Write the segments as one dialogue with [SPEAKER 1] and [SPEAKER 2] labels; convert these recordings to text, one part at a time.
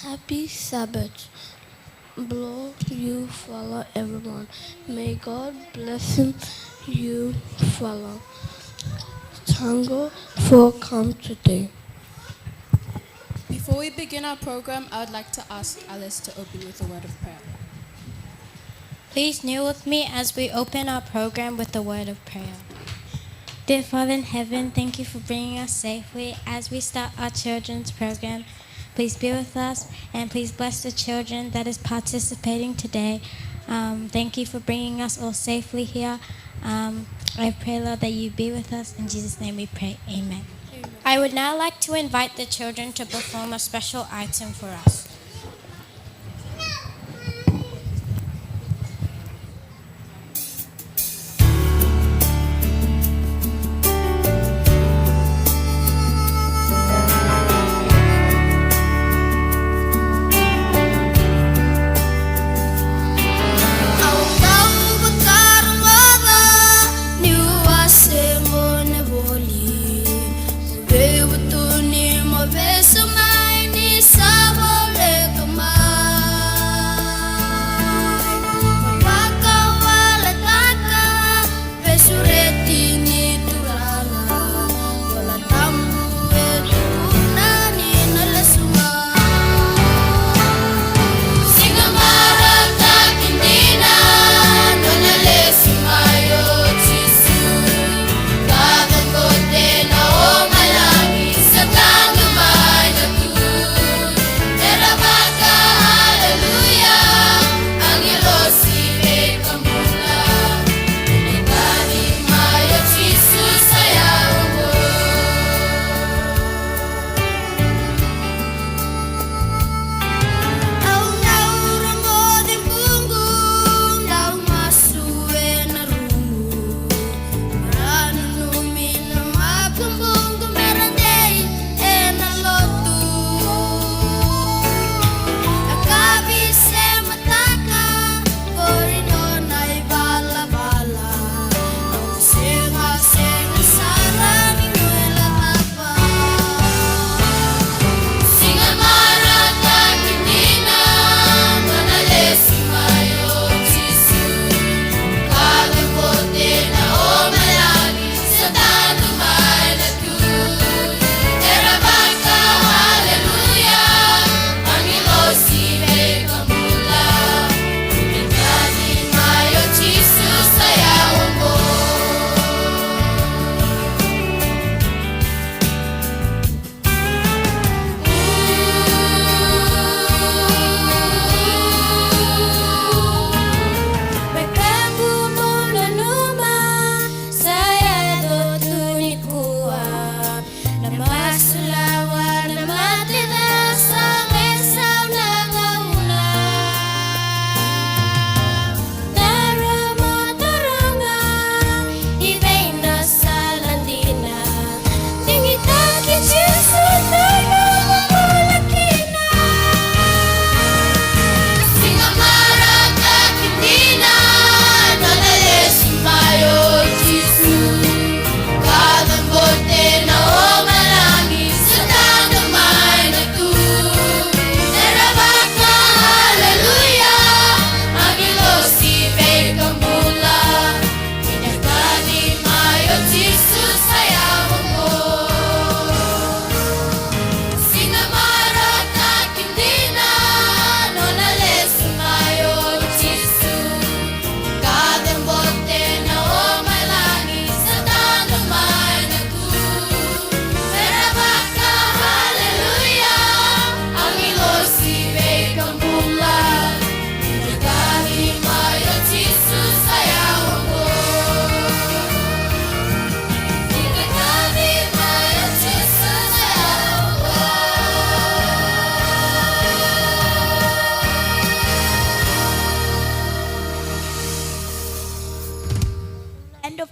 [SPEAKER 1] Happy Sabbath. Blow you follow everyone. May God bless you follow. Tango for come today.
[SPEAKER 2] Before we begin our program, I would like to ask Alice to open with a word of prayer.
[SPEAKER 3] Please kneel with me as we open our program with a word of prayer. Dear Father in heaven, thank you for bringing us safely as we start our children's program. Please be with us and please bless the children that is participating today. Thank you for bringing us all safely here. I pray, Lord, that you be with us. In Jesus' name we pray. Amen. I would now like to invite the children to perform a special item for us.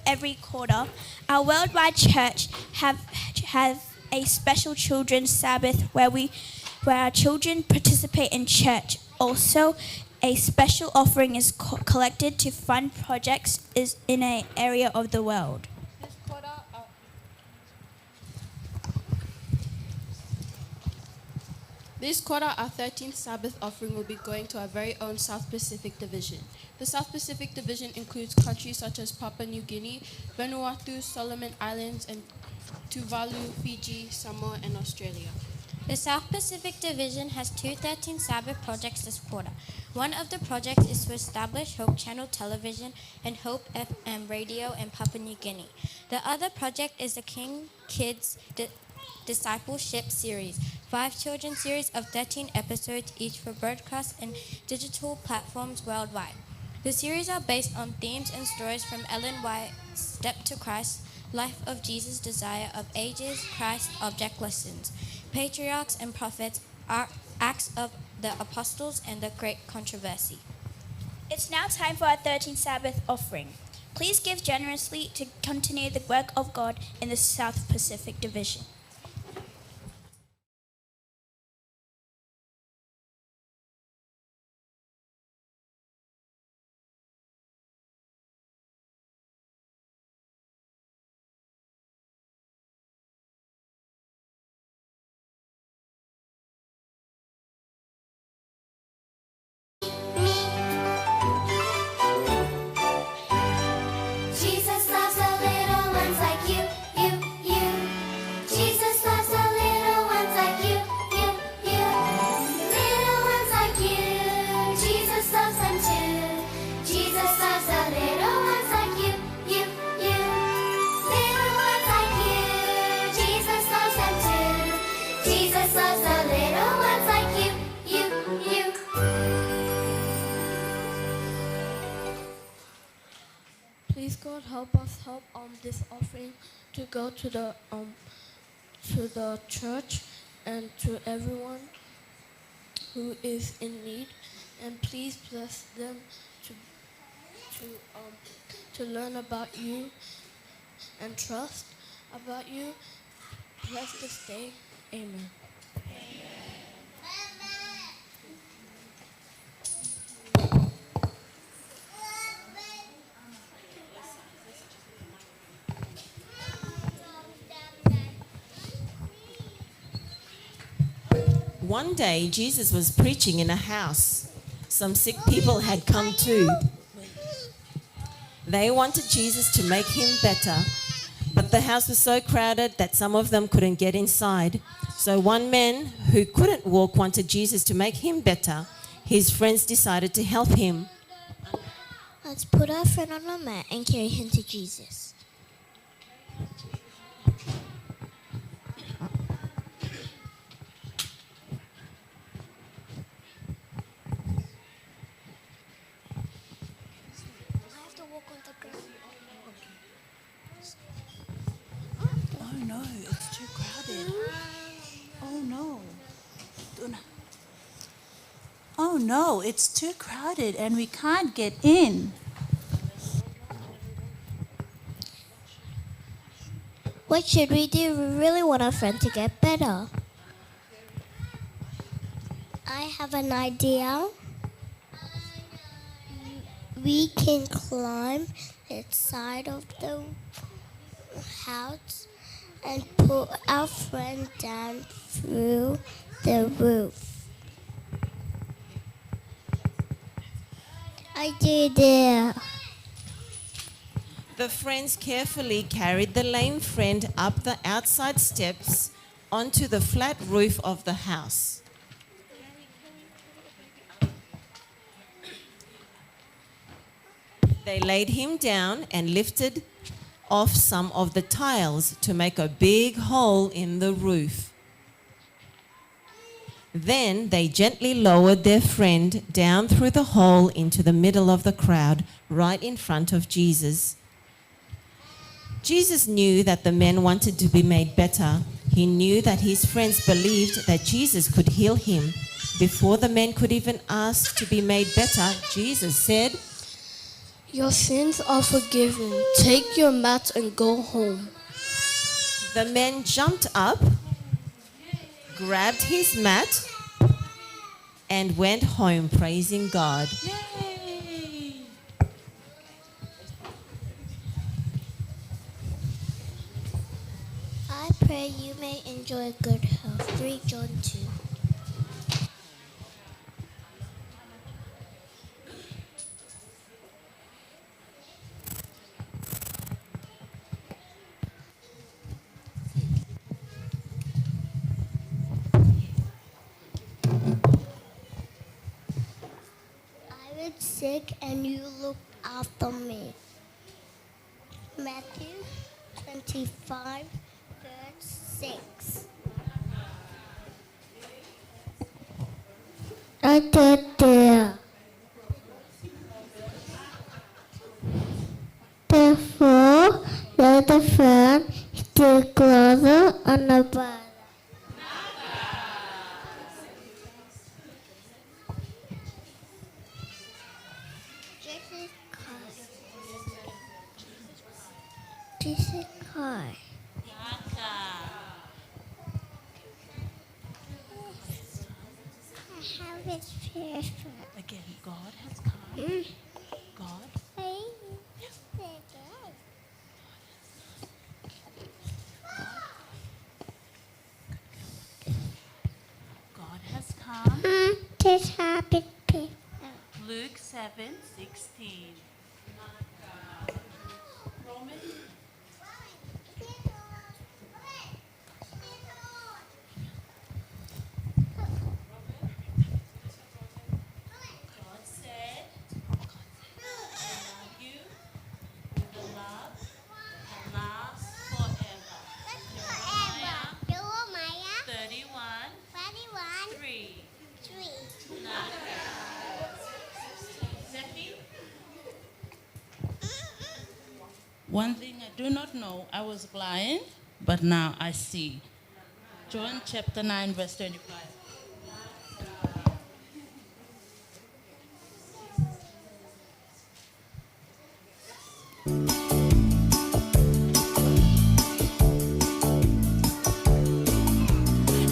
[SPEAKER 4] Every quarter, our worldwide church has a special children's Sabbath where our children participate in church. Also, a special offering is collected to fund projects in an area of the world.
[SPEAKER 2] This quarter, This quarter, our 13th Sabbath offering will be going to our very own South Pacific Division. The South Pacific Division includes countries such as Papua New Guinea, Vanuatu, Solomon Islands, and Tuvalu, Fiji, Samoa, and Australia.
[SPEAKER 3] The South Pacific Division has two 13 Sabbath projects this quarter. One of the projects is to establish Hope Channel Television and Hope FM Radio in Papua New Guinea. The other project is the King Kids Discipleship Series, 5 children's series of 13 episodes each for broadcast and digital platforms worldwide. The series are based on themes and stories from Ellen White's Step to Christ, Life of Jesus, Desire of Ages, Christ, Object Lessons, Patriarchs and Prophets, Acts of the Apostles, and the Great Controversy.
[SPEAKER 4] It's now time for our 13th Sabbath offering. Please give generously to continue the work of God in the South Pacific Division.
[SPEAKER 5] Jesus loves the little ones like you, you. Jesus loves the little ones like you, you. Little ones like you, Jesus loves them too. Jesus loves the little ones like you, you. Little ones like you, Jesus loves them too. Jesus loves the little ones like you, you.
[SPEAKER 1] Please God help us help this offering to go to the church and to everyone who is in need, and please bless them to learn about you and trust about you. Bless this day. Amen.
[SPEAKER 6] One day, Jesus was preaching in a house. Some sick people had come too. They wanted Jesus to make him better, but the house was so crowded that some of them couldn't get inside. So one man who couldn't walk wanted Jesus to make him better. His friends decided to help him.
[SPEAKER 5] Let's put our friend on a mat and carry him to Jesus. I have to walk on the ground.
[SPEAKER 7] Oh no, it's too crowded. Oh no. Oh no, it's too crowded and we can't get in.
[SPEAKER 5] What should we do? We really want our friend to get better. I have an idea. We can climb the side of the house and put our friend down through the roof. I did it.
[SPEAKER 6] The friends carefully carried the lame friend up the outside steps onto the flat roof of the house. They laid him down and lifted off some of the tiles to make a big hole in the roof. Then they gently lowered their friend down through the hole into the middle of the crowd, right in front of Jesus. Jesus knew that the men wanted to be made better. He knew that his friends believed that Jesus could heal him. Before the men could even ask to be made better, Jesus said,
[SPEAKER 1] Your sins are forgiven. Take your mat and go home.
[SPEAKER 6] The men jumped up, grabbed his mat, and went home praising God.
[SPEAKER 7] Yay!
[SPEAKER 5] I pray you may enjoy good health. 3 John 2. sick and you looked after me. Matthew 25, verse 6. I did there. Therefore, let the friend still closer and the brother. Jesus Christ. Jesus Christ. I have his spirit.
[SPEAKER 7] Again, God has come. God. God has come.
[SPEAKER 5] Just happy people.
[SPEAKER 7] Luke 7:16. God said, I love you with a love that lasts forever. Jeremiah 31, 3. Zephy? One thing I do not know, I was blind, but now I see. John chapter 9, verse 25.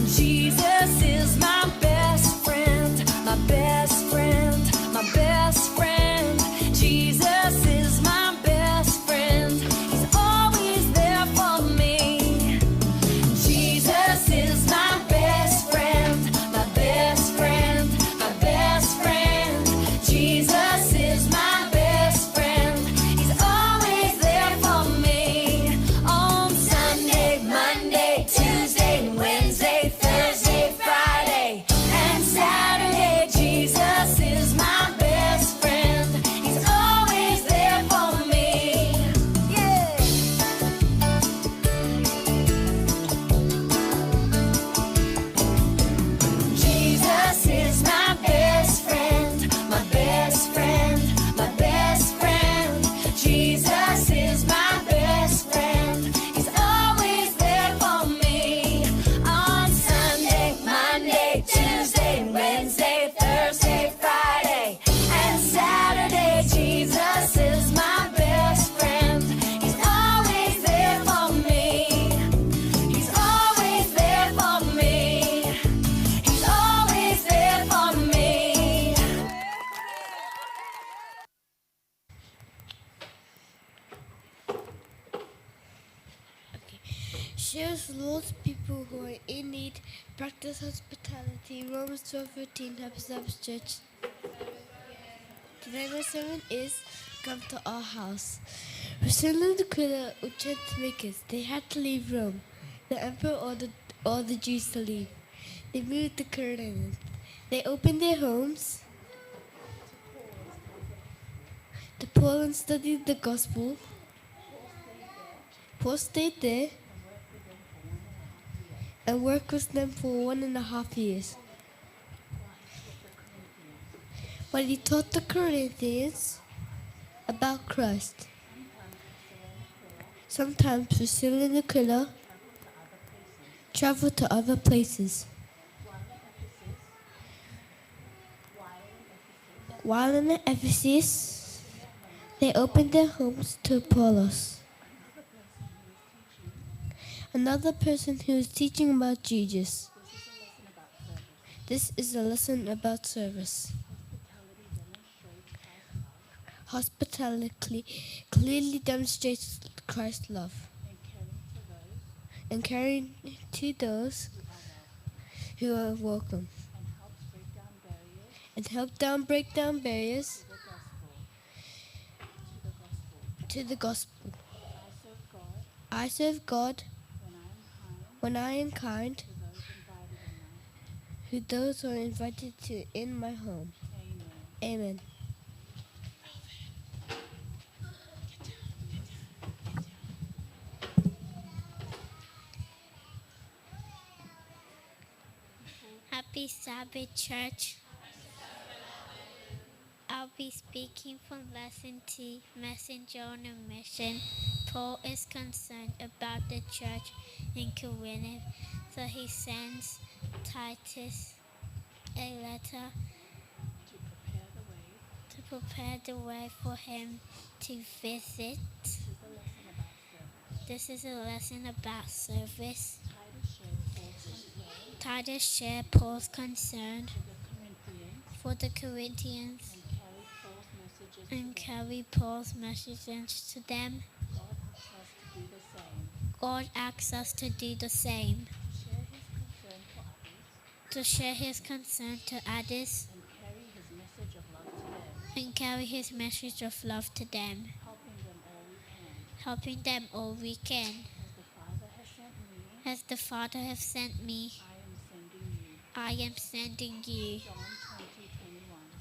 [SPEAKER 8] Jesus is my best friend, my best friend, my best friend. Jesus is my best friend. He's always there for me. Jesus is my best friend, my best friend, my best friend. Jesus is my best friend. He's always there for me. On Sunday, Monday, Tuesday, Wednesday, Thursday, Friday, and Saturday. Jesus is my best friend. He's always there for me. Yeah. Jesus is my best friend, my best friend, my best friend. Jesus is my best friend. He's always there for me. On Sunday, Monday, Tuesday, Wednesday, Thursday, Friday, and Saturday. Jesus is my best friend. He's always there for me. He's always there for me. He's always there for me.
[SPEAKER 1] Shares lost people who are in need. Practice hospitality. Romans 12:13. Happy Sabbath Church. Today my sermon is come to our house. Priscilla and Aquila were tent makers. They had to leave Rome. The emperor ordered all the Jews to leave. They moved to Corinth. They opened their homes to Paul and studied the gospel. Paul stayed there and worked with them for 1.5 years. But he taught the Corinthians about Christ. Sometimes Priscilla and Aquila traveled to other places. While in Ephesus, they opened their homes to Apollos, another person who was teaching about Jesus. This is a lesson about service. Hospitality clearly demonstrates Christ's love and caring to those who are welcome and help break down barriers to the gospel. I serve God when I am kind to those who are invited to in my home. Amen.
[SPEAKER 3] Happy Sabbath, church. I'll be speaking from Lesson T, Messenger on a Mission. Paul is concerned about the church in Corinth, so he sends Titus a letter to prepare the way for him to visit. This is a lesson about service. Titus shared Paul's concern for the Corinthians and carry Paul's messages to them. God asks us to do the same. To share his concern to others and carry his message of love to them. Helping them all we can. As the Father has sent me, I am sending you.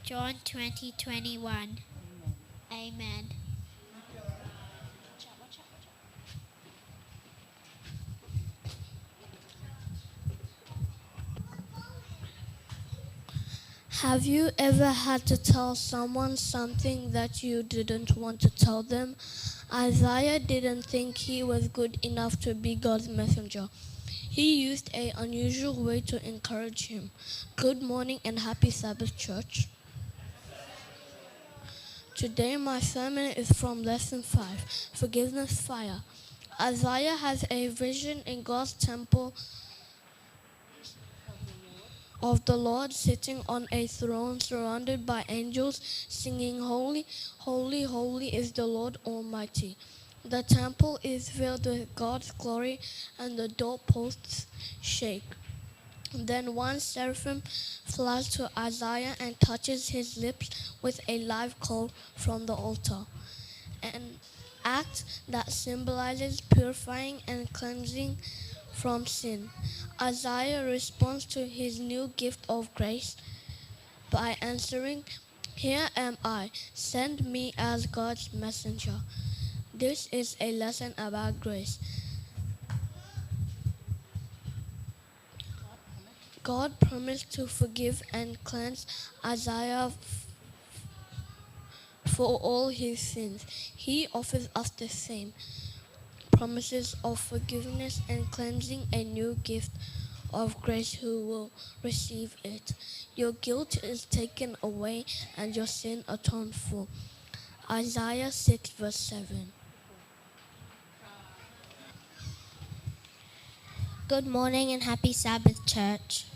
[SPEAKER 3] John 20:21. Amen.
[SPEAKER 1] Have you ever had to tell someone something that you didn't want to tell them? Isaiah didn't think he was good enough to be God's messenger. He used an unusual way to encourage him. Good morning and happy Sabbath, church. Today my sermon is from Lesson 5, Forgiveness Fire. Isaiah has a vision in God's temple of the Lord sitting on a throne surrounded by angels singing, Holy, holy, holy is the Lord Almighty. The temple is filled with God's glory and the doorposts shake. Then one seraphim flies to Isaiah and touches his lips with a live coal from the altar, an act that symbolizes purifying and cleansing from sin. Isaiah responds to his new gift of grace by answering, Here am I, send me as God's messenger. This is a lesson about grace. God promised to forgive and cleanse Isaiah for all his sins. He offers us the same promises of forgiveness and cleansing, a new gift of grace who will receive it. Your guilt is taken away and your sin atoned for. Isaiah 6 verse 7.
[SPEAKER 3] Good morning and happy Sabbath, church.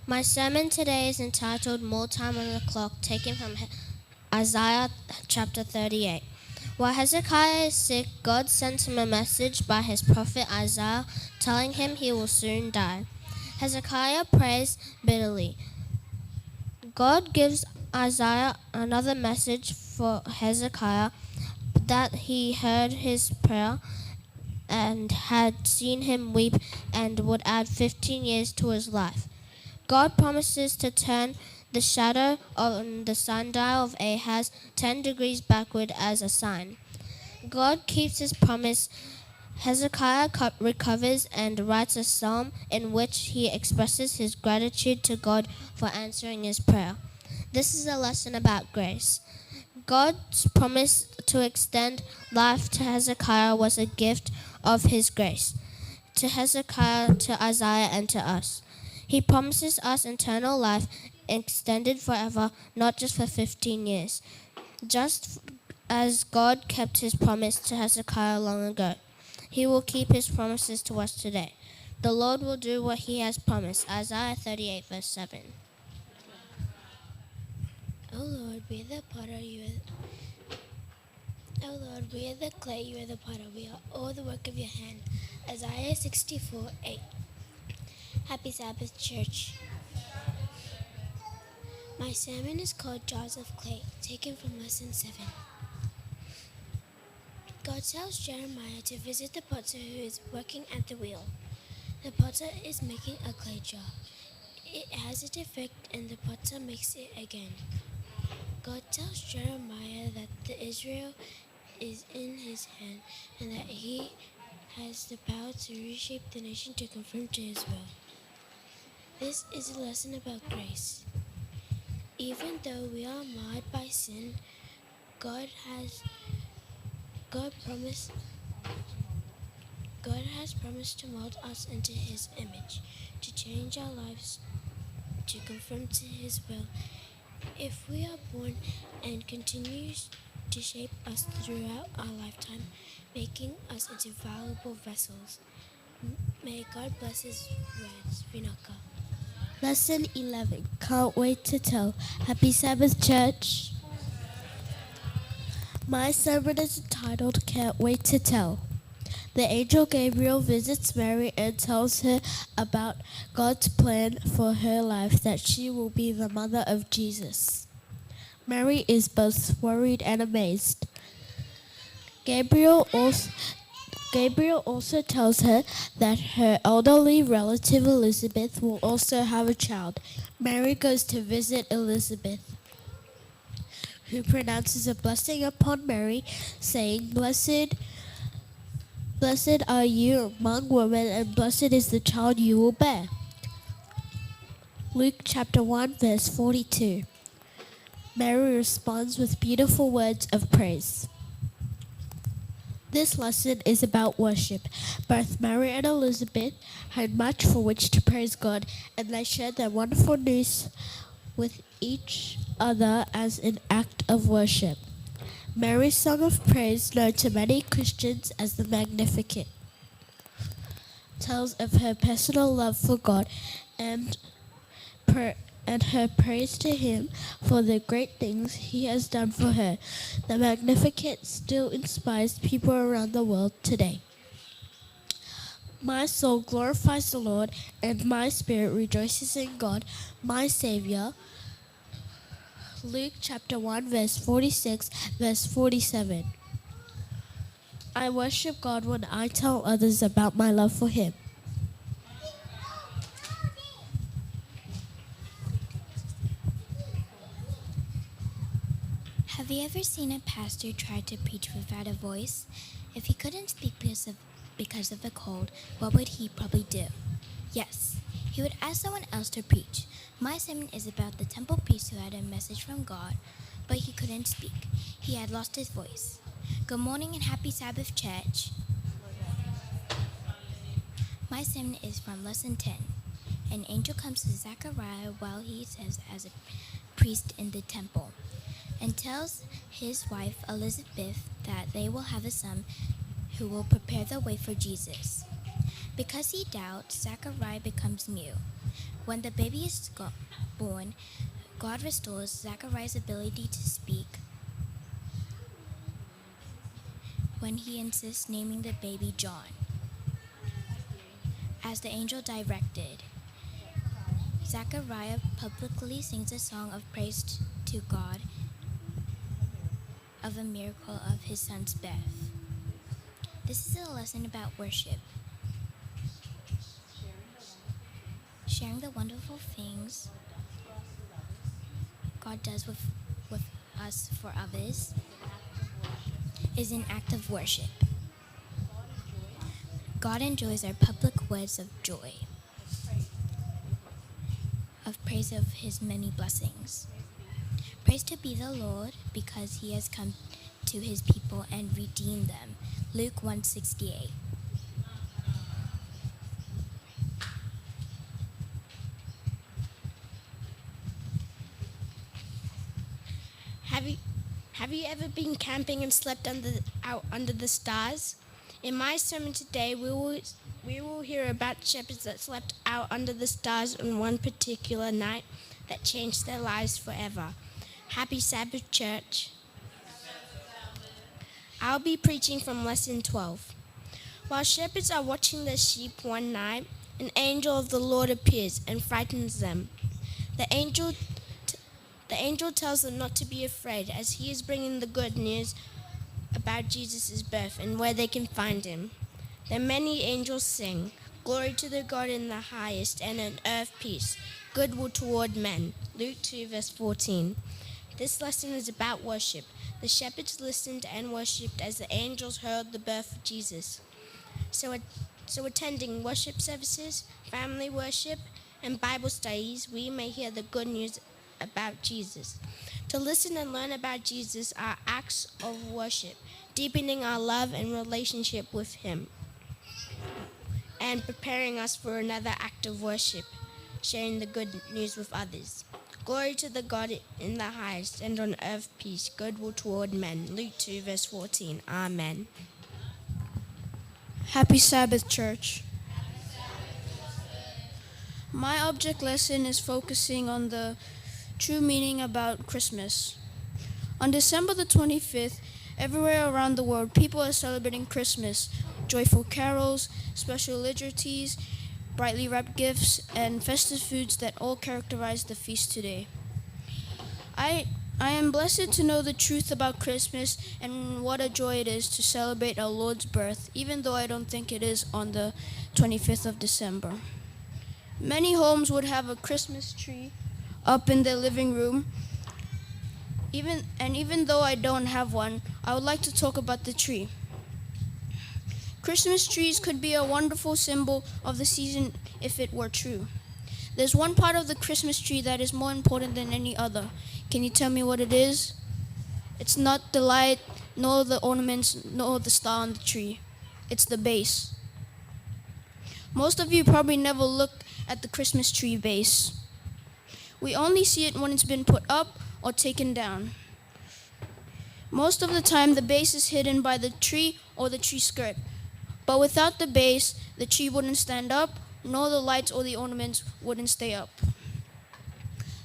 [SPEAKER 3] My sermon today is entitled More Time on the Clock, taken from Isaiah chapter 38. While Hezekiah is sick, God sent him a message by his prophet Isaiah, telling him he will soon die. Hezekiah prays bitterly. God gives Isaiah another message for Hezekiah, that he heard his prayer and had seen him weep and would add 15 years to his life. God promises to turn the shadow on the sundial of Ahaz 10 degrees backward as a sign. God keeps his promise. Hezekiah recovers and writes a psalm in which he expresses his gratitude to God for answering his prayer. This is a lesson about grace. God's promise to extend life to Hezekiah was a gift of his grace to Hezekiah, to Isaiah, and to us. He promises us eternal life extended forever, not just for 15 years. Just as God kept his promise to Hezekiah long ago, he will keep his promises to us today. The Lord will do what he has promised. Isaiah 38 verse 7.
[SPEAKER 1] O Lord, we are the potter, O Lord, we are the clay, you are the potter, we are all the work of your hand. Isaiah 64:8. Happy Sabbath, church. My sermon is called Jars of Clay, taken from Lesson 7. God tells Jeremiah to visit the potter who is working at the wheel. The potter is making a clay jar. It has a defect and the potter makes it again. God tells Jeremiah that the Israel is in his hand and that he has the power to reshape the nation to conform to his will. This is a lesson about grace. Even though we are marred by sin, God has promised to mold us into His image, to change our lives, to conform to His will. If we are born and continues to shape us throughout our lifetime, making us into valuable vessels. May God bless His words. Vinaka. Lesson 11. Can't wait to tell. Happy Sabbath, church. My sermon is entitled Can't Wait to Tell. The angel Gabriel visits Mary and tells her about God's plan for her life, that she will be the mother of Jesus. Mary is both worried and amazed. Gabriel also tells her that her elderly relative Elizabeth will also have a child. Mary goes to visit Elizabeth, who pronounces a blessing upon Mary, saying, Blessed are you among women, and blessed is the child you will bear. Luke chapter 1, verse 42. Mary responds with beautiful words of praise. This lesson is about worship. Both Mary and Elizabeth had much for which to praise God, and they shared their wonderful news with each other as an act of worship. Mary's song of praise, known to many Christians as the Magnificat, tells of her personal love for God and her praise to Him for the great things He has done for her. The Magnificat still inspires people around the world today. My soul glorifies the Lord, and my spirit rejoices in God, my Savior. Luke chapter 1, verse 46, verse 47. I worship God when I tell others about my love for Him.
[SPEAKER 3] Have you ever seen a pastor try to preach without a voice? If he couldn't speak because of a cold, what would he probably do? Yes, he would ask someone else to preach. My sermon is about the temple priest who had a message from God, but he couldn't speak. He had lost his voice. Good morning and happy Sabbath, church. My sermon is from lesson 10. An angel comes to Zechariah while he is as a priest in the temple, and tells his wife Elizabeth that they will have a son who will prepare the way for Jesus. Because he doubts, Zechariah becomes mute. When the baby is born, God restores Zechariah's ability to speak when he insists naming the baby John, as the angel directed. Zechariah publicly sings a song of praise to God of a miracle of his son's birth. This is a lesson about worship. Sharing the wonderful things God does with us for others is an act of worship. God enjoys our public words of joy, of praise of His many blessings. Praise to be the Lord, because He has come to His people and redeemed them. Luke 1:68.
[SPEAKER 1] Have you ever been camping and slept out under the stars? In my sermon today, we will hear about shepherds that slept out under the stars on one particular night that changed their lives forever. Happy Sabbath, church. I'll be preaching from lesson 12. While shepherds are watching their sheep one night, an angel of the Lord appears and frightens them. The angel tells them not to be afraid, as he is bringing the good news about Jesus' birth and where they can find him. Then many angels sing, Glory to the God in the highest, and on earth peace, goodwill toward men. Luke 2 verse 14. This lesson is about worship. The shepherds listened and worshipped as the angels heralded the birth of Jesus. So attending worship services, family worship,
[SPEAKER 9] and Bible studies, we may hear the good news about Jesus. To listen and learn about Jesus are acts of worship, deepening our love and relationship with Him, and preparing us for another act of worship, sharing the good news with others. Glory to the God in the highest, and on earth peace, goodwill toward men. Luke 2, verse 14. Amen.
[SPEAKER 10] Happy Sabbath, church. My object lesson is focusing on the true meaning about Christmas. On December the 25th, everywhere around the world, people are celebrating Christmas. Joyful carols, special liturgies, brightly wrapped gifts, and festive foods that all characterize the feast today. I am blessed to know the truth about Christmas and what a joy it is to celebrate our Lord's birth, even though I don't think it is on the 25th of December. Many homes would have a Christmas tree up in their living room. Even though I don't have one, I would like to talk about the tree. Christmas trees could be a wonderful symbol of the season if it were true. There's one part of the Christmas tree that is more important than any other. Can you tell me what it is? It's not the light, nor the ornaments, nor the star on the tree. It's the base. Most of you probably never looked at the Christmas tree base. We only see it when it's been put up or taken down. Most of the time, the base is hidden by the tree or the tree skirt. But without the base, the tree wouldn't stand up, nor the lights or the ornaments wouldn't stay up.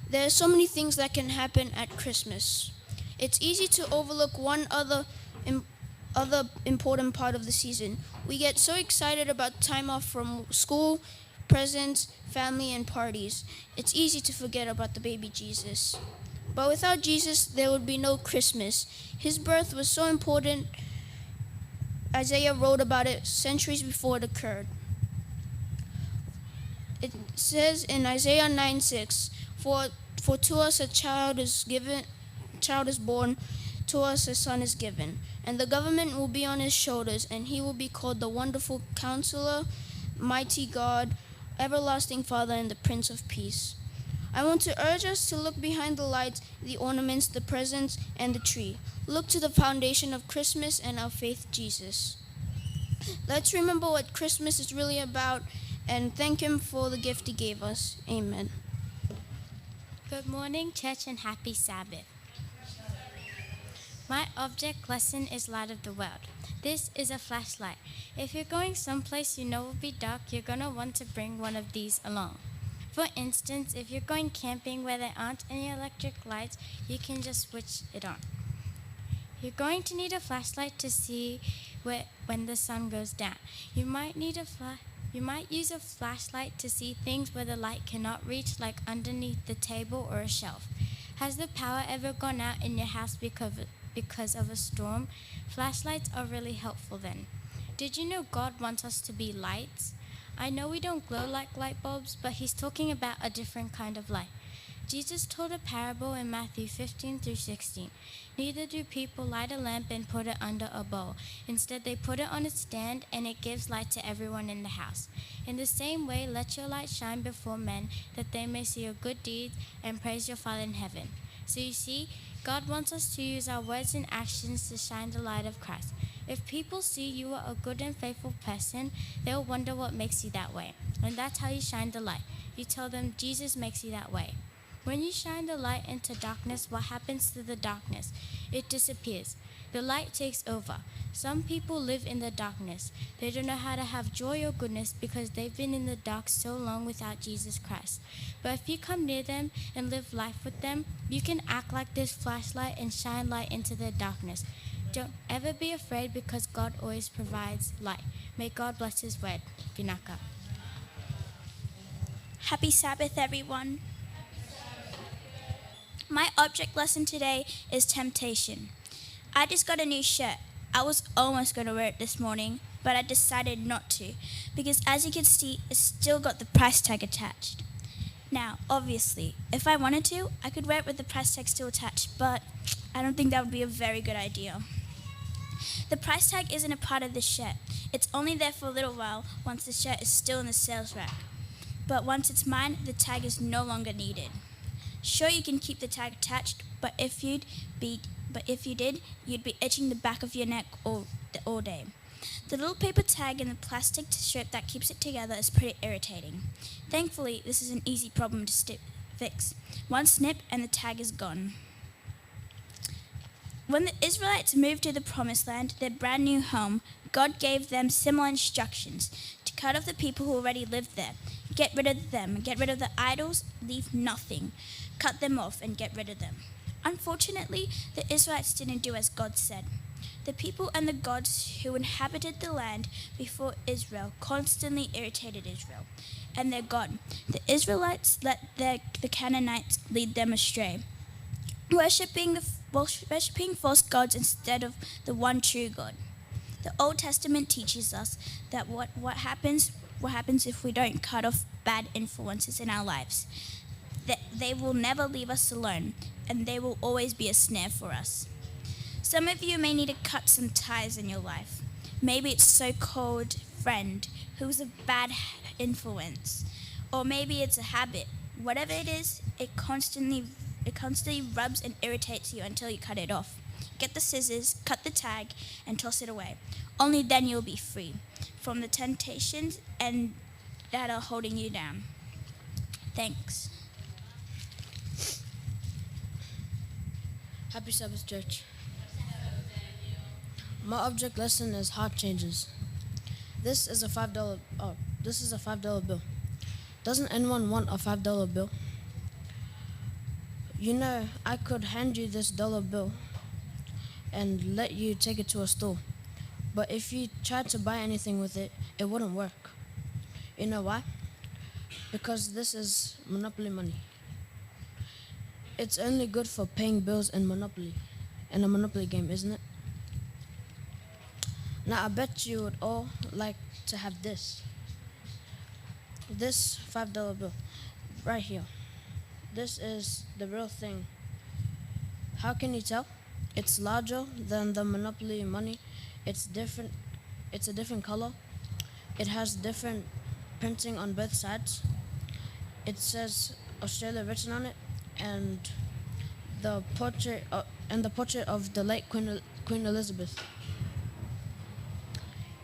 [SPEAKER 10] There are so many things that can happen at Christmas. It's easy to overlook one other important part of the season. We get so excited about time off from school, presents, family, and parties. It's easy to forget about the baby Jesus. But without Jesus, there would be no Christmas. His birth was so important. Isaiah wrote about it centuries before it occurred. It says in Isaiah 9:6, For to us a child is born, to us a son is given, and the government will be on his shoulders, and he will be called the Wonderful Counselor, Mighty God, Everlasting Father, and the Prince of Peace. I want to urge us to look behind the lights, the ornaments, the presents, and the tree. Look to the foundation of Christmas and our faith, Jesus. Let's remember what Christmas is really about and thank Him for the gift He gave us. Amen.
[SPEAKER 3] Good morning, church, and happy Sabbath. My object lesson is light of the world. This is a flashlight. If you're going someplace you know will be dark, you're going to want to bring one of these along. For instance, if you're going camping where there aren't any electric lights, you can just switch it on. You're going to need a flashlight to see when the sun goes down. You might use a flashlight to see things where the light cannot reach, like underneath the table or a shelf. Has the power ever gone out in your house because of a storm? Flashlights are really helpful then. Did you know God wants us to be lights? I know we don't glow like light bulbs, but He's talking about a different kind of light. Jesus told a parable in Matthew 15-16. Neither do people light a lamp and put it under a bowl. Instead, they put it on a stand, and it gives light to everyone in the house. In the same way, let your light shine before men, that they may see your good deeds and praise your Father in heaven. So you see, God wants us to use our words and actions to shine the light of Christ. If people see you are a good and faithful person, they'll wonder what makes you that way. And that's how you shine the light. You tell them Jesus makes you that way. When you shine the light into darkness, what happens to the darkness? It disappears. The light takes over. Some people live in the darkness. They don't know how to have joy or goodness because they've been in the dark so long without Jesus Christ. But if you come near them and live life with them, you can act like this flashlight and shine light into their darkness. Don't ever be afraid because God always provides light. May God bless His word. Binaka.
[SPEAKER 4] Happy Sabbath, everyone. My object lesson today is temptation. I just got a new shirt. I was almost going to wear it this morning, but I decided not to because, as you can see, it's still got the price tag attached. Now, obviously, if I wanted to, I could wear it with the price tag still attached, but I don't think that would be a very good idea. The price tag isn't a part of the shirt. It's only there for a little while once the shirt is still in the sales rack. But once it's mine, the tag is no longer needed. Sure, you can keep the tag attached, but if you did, you'd be itching the back of your neck all day. The little paper tag and the plastic strip that keeps it together is pretty irritating. Thankfully, this is an easy problem to fix. One snip and the tag is gone. When the Israelites moved to the Promised Land, their brand new home, God gave them similar instructions to cut off the people who already lived there. Get rid of them, get rid of the idols, leave nothing. Cut them off and get rid of them. Unfortunately, the Israelites didn't do as God said. The people and the gods who inhabited the land before Israel constantly irritated Israel and their God. The Israelites let the Canaanites lead them astray, worshipping false gods instead of the one true God. The Old Testament teaches us that what happens if we don't cut off bad influences in our lives. That they will never leave us alone, and they will always be a snare for us. Some of you may need to cut some ties in your life. Maybe it's a so-called friend who's a bad influence, or maybe it's a habit. Whatever it is, it constantly rubs and irritates you until you cut it off. Get the scissors, cut the tag, and toss it away. Only then you'll be free from the temptations and that are holding you down. Thanks.
[SPEAKER 11] Happy Sabbath, church. My object lesson is heart changes. This is a $5 bill. Doesn't anyone want a $5 bill? You know, I could hand you this dollar bill and let you take it to a store. But if you tried to buy anything with it, it wouldn't work. You know why? Because this is Monopoly money. It's only good for paying bills in Monopoly, in a Monopoly game, isn't it? Now, I bet you would all like to have this. This $5 bill, right here. This is the real thing. How can you tell? It's larger than the Monopoly money. It's different. It's a different color. It has different printing on both sides. It says Australia written on it, and the portrait of the late Queen Elizabeth.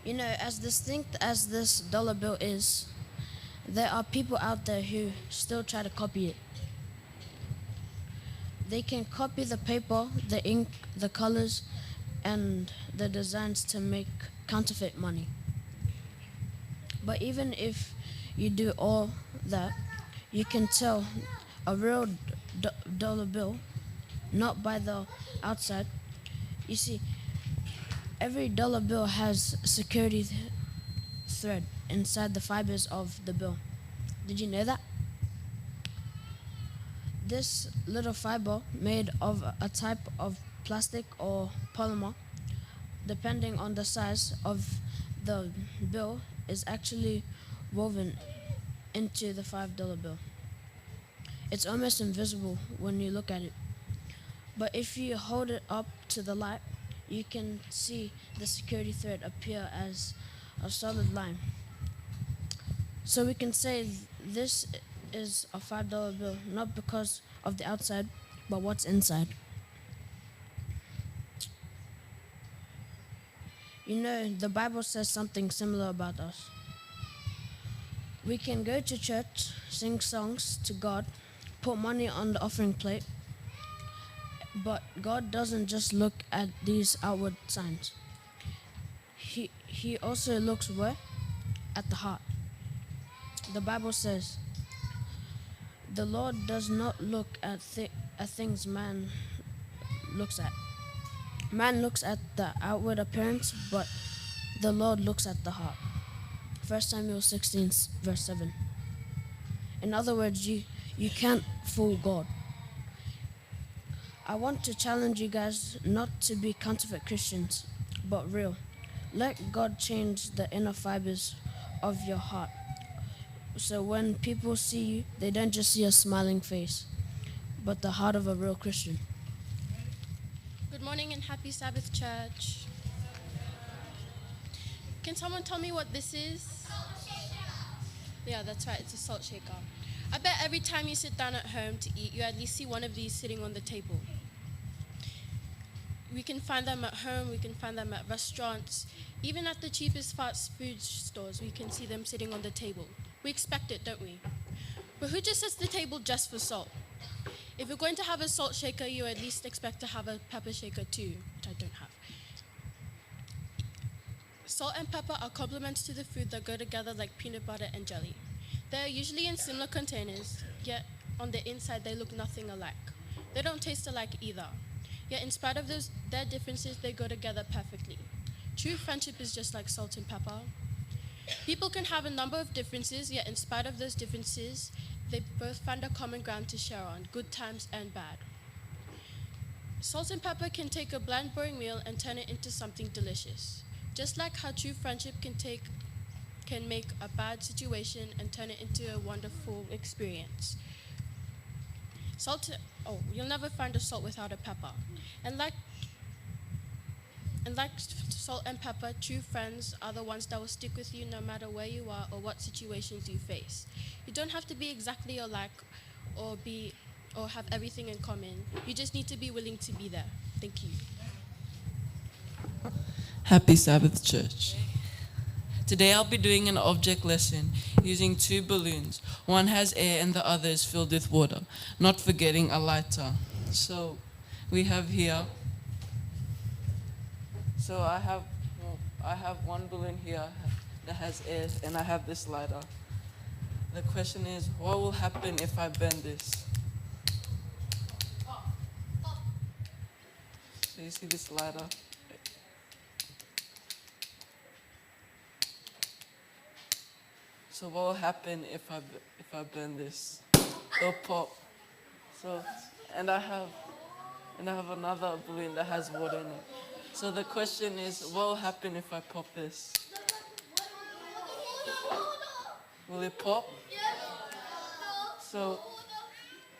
[SPEAKER 11] You know, as distinct as this dollar bill is, there are people out there who still try to copy it. They can copy the paper, the ink, the colors, and the designs to make counterfeit money. But even if you do all that, you can tell a real dollar bill not by the outside. You see, every dollar bill has security thread inside the fibers of the bill. Did you know that? This little fiber, made of a type of plastic or polymer, depending on the size of the bill, is actually woven into the $5 bill. It's almost invisible when you look at it. But if you hold it up to the light, you can see the security thread appear as a solid line. So we can say this is a $5 bill, not because of the outside, but what's inside. You know, the Bible says something similar about us. We can go to church, sing songs to God, put money on the offering plate, but God doesn't just look at these outward signs. He also looks where? At the heart. The Bible says, the Lord does not look at things man looks at. Man looks at the outward appearance, but the Lord looks at the heart. 1 Samuel 16, verse 7. In other words, you can't fool God. I want to challenge you guys not to be counterfeit Christians, but real. Let God change the inner fibers of your heart. So when people see you, they don't just see a smiling face, but the heart of a real Christian.
[SPEAKER 2] Good morning and happy Sabbath, church. Can someone tell me what this is? Yeah, that's right. It's a salt shaker. I bet every time you sit down at home to eat, you at least see one of these sitting on the table. We can find them at home, we can find them at restaurants, even at the cheapest fast food stores, we can see them sitting on the table. We expect it, don't we? But who just sets the table just for salt? If you're going to have a salt shaker, you at least expect to have a pepper shaker too, which I don't have. Salt and pepper are complements to the food that go together like peanut butter and jelly. They are usually in similar containers, yet on the inside they look nothing alike. They don't taste alike either. Yet in spite of their differences, they go together perfectly. True friendship is just like salt and pepper. People can have a number of differences, yet in spite of those differences, they both find a common ground to share on, good times and bad. Salt and pepper can take a bland, boring meal and turn it into something delicious. Just like how true friendship can make a bad situation and turn it into a wonderful experience. You'll never find a salt without a pepper. And like salt and pepper, true friends are the ones that will stick with you no matter where you are or what situations you face. You don't have to be exactly alike or have everything in common. You just need to be willing to be there. Thank you.
[SPEAKER 12] Happy Sabbath, church. Today I'll be doing an object lesson using two balloons. One has air and the other is filled with water, not forgetting a lighter. So we have here, I have one balloon here that has air and I have this lighter. The question is, what will happen if I bend this? So you see this lighter? So what will happen if I bend this? It'll pop. So, and I have another balloon that has water in it. So the question is, what will happen if I pop this? Will it pop? So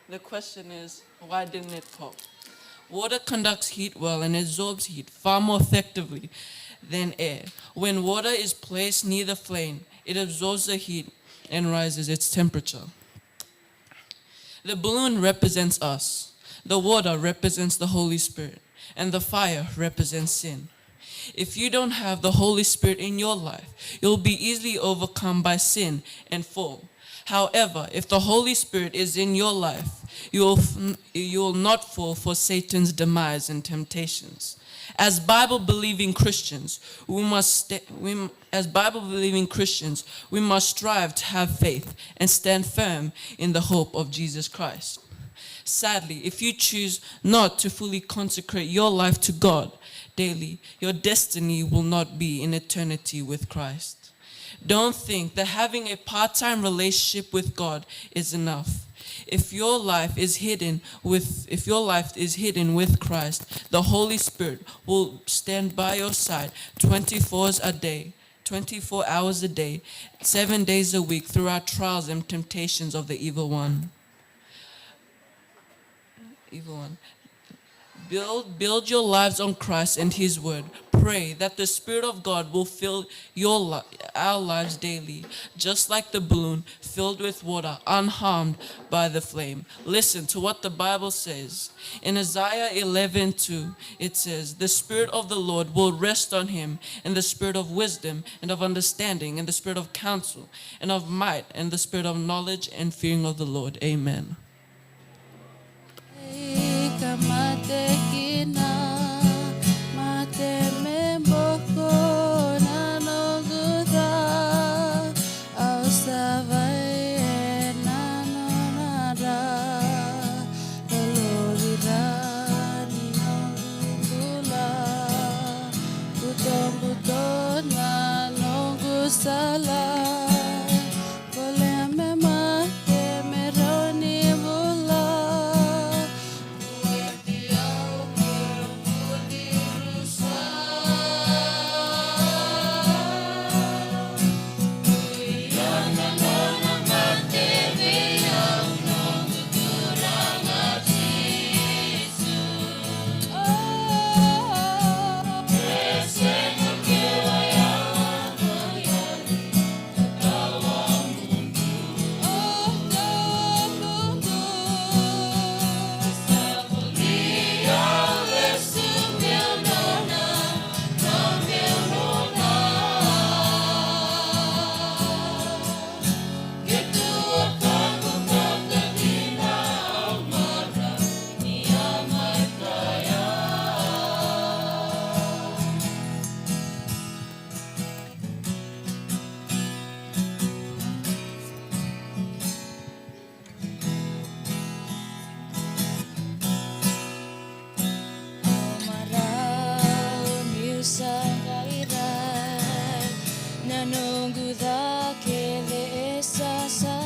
[SPEAKER 12] the question is, why didn't it pop? Water conducts heat well and absorbs heat far more effectively than air. When water is placed near the flame, it absorbs the heat and rises its temperature. The balloon represents us. The water represents the Holy Spirit. And the fire represents sin. If you don't have the Holy Spirit in your life, you'll be easily overcome by sin and fall. However, if the Holy Spirit is in your life, you will not fall for Satan's demise and temptations. As Bible-believing Christians, we must strive to have faith and stand firm in the hope of Jesus Christ. Sadly, if you choose not to fully consecrate your life to God daily, your destiny will not be in eternity with Christ. Don't think that having a part-time relationship with God is enough. If your life is hidden with Christ, the Holy Spirit will stand by your side 24 hours a day, 7 days a week throughout trials and temptations of the evil one. Build your lives on Christ and His Word. Pray that the Spirit of God will fill our lives daily, just like the balloon filled with water, unharmed by the flame. Listen to what the Bible says. In Isaiah 11:2, it says, "The Spirit of the Lord will rest on him, and the Spirit of wisdom and of understanding, and the Spirit of counsel and of might, and the Spirit of knowledge and fearing of the Lord." Amen.
[SPEAKER 8] Menunggu da que de esa